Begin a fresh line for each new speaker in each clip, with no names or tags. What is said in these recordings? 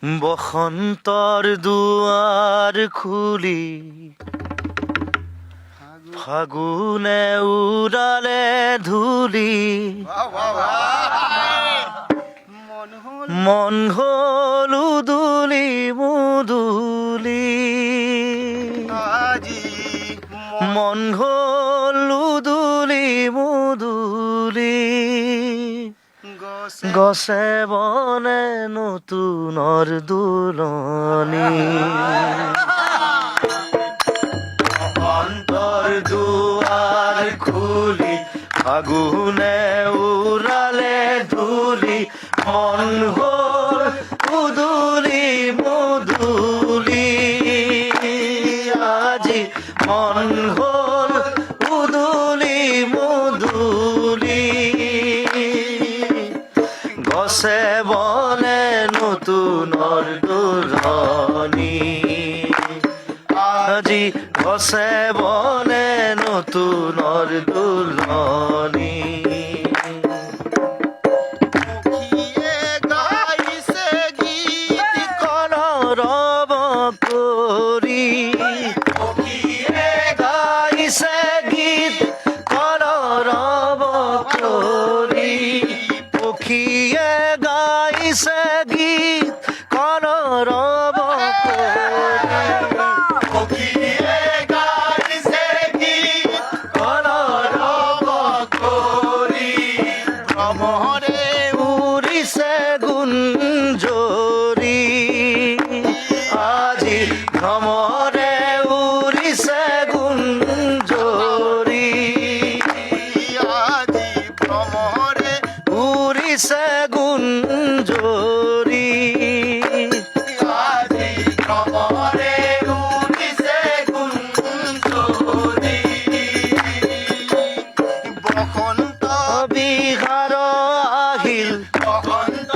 বসন্তৰ দুৱাৰ খুলি ফাগুনে উড়ালে ধূলি মন হল উদুলি মুদুলি মন হল উদুলি মুদুলি গছে বনে নতুনৰ দুলনি অন্তৰ দুৱাৰ খুলি ফাগুনে উড়ালে ধূলি মন হল উদুলি মুদুলি আজি মন হল উদুলি মুদুলি গছে বনে নতুনৰ দুলনি আজি গছে বনে নতুনৰ দুলনি কলৰৱ কৰি গাইছে গীত কলৰৱ কৰি পক্ষীয়ে গাইছে গীত কলৰৱ কৰি ভ্ৰমৰে উৰিছে গুঞ্জৰি আজি ভ্ৰমৰে উৰিছে গুঞ্জৰি আজি ভ্ৰমৰে উৰিছে গুঞ্জৰি আজি ভ্ৰমৰে উৰিছে গুঞ্জৰি বসন্ত বিহাৰ আহিল বসন্ত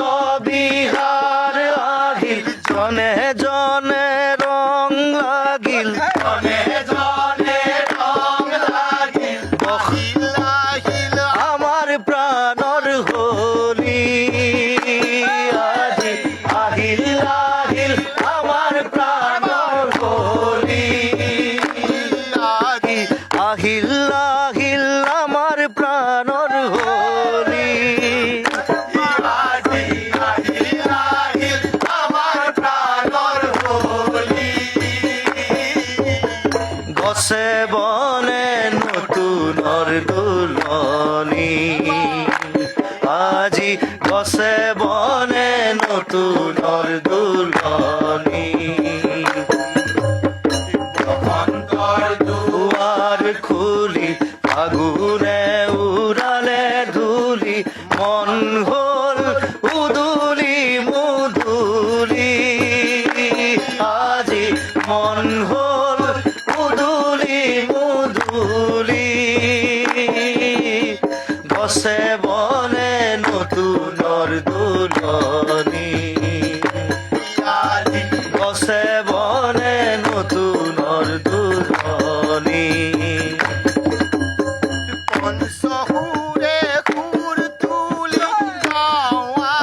বিহাৰ আহিল জনে জনে ৰং লাগিল জনে জনে ৰং লাগিল আহিল আহিল আমাৰ প্ৰাণৰ হোলী আজি আহিল আহিল আমাৰ প্ৰাণৰ হোলী আজি আহিল আহিল আমাৰ প্ৰাণৰ হোলী আজি আহিল আহিল আমাৰ প্ৰাণৰ হোলী গছে বনে নতুনৰ দুলনি আজি গছে বনে নতুনৰ দুলনি বসন্তৰ দুৱাৰ খুলি ফাগুনে উড়ালে ধূলি মন হল উদুলি মুদুলি আজি মন হল উদুলি মুদুলি গছে বনে নতুনৰ দুলনি আজি গছে বনে নতুনৰ দুলনি পঞ্চসুৰে সুৰ তুলি গাৱা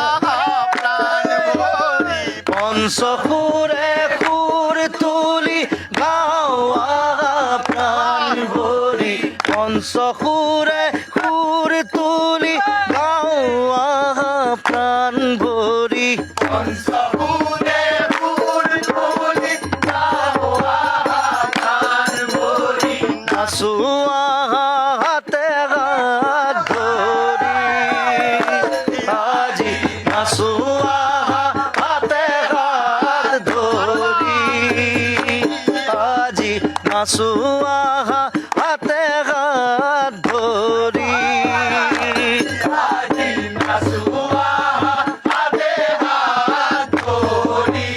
প্ৰাণ ভৰি পঞ্চসুৰে সুৰ তুলি গাৱা প্ৰাণ ভৰি পঞ্চসুৰে সুৰ তুলি গাৱা প্ৰাণ ভৰি পঞ্চসুৰে সুৰ তুলি গাৱা প্ৰাণ ভৰি নাচোৱা হাতে হাত ধৰি আজি নাচোৱা হাতে হাত ধৰি আজি নাচোৱা হাতে হাত ধৰি আজি নাচোৱা হাতে হাত ধৰি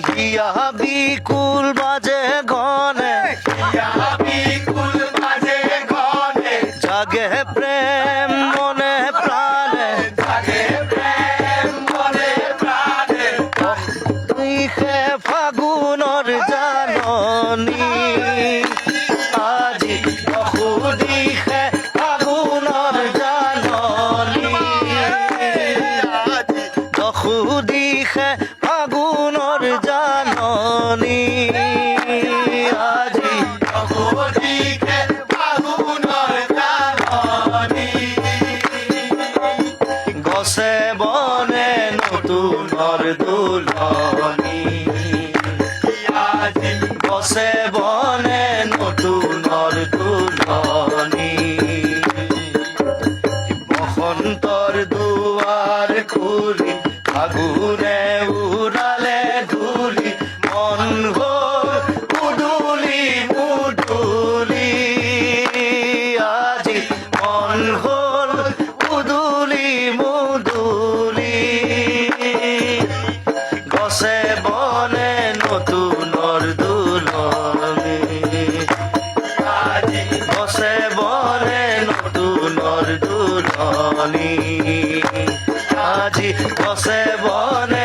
হিয়া বিকুল বাজে গনে হিয়া বিকুল বাজে গনে জাগে প্রেম মনে প্রাণে জাগে প্রেম মনে প্রাণে তুইখে ফাগুনৰ জাননী আজি দিখে ফাগুনৰ জাননী দিশে ফাগুনৰ জাননী আজি
দিশে ফাগুনৰ জাননী
গছে বনে নতুনৰ দুলনি
আজি
গছে বনে নতুনৰ দুলনি বসন্তৰ দুৱাৰ খুলি ফাগুনে উৰালে ধূলি মন হ'ল মুদুলি মুদুলি আজি মন হ'ল মুদুলি মুদুলি গছে বনে নতুনৰ দুলনি
আজি
গছে বনে নতুনৰ দুলনি আজি গছে বনে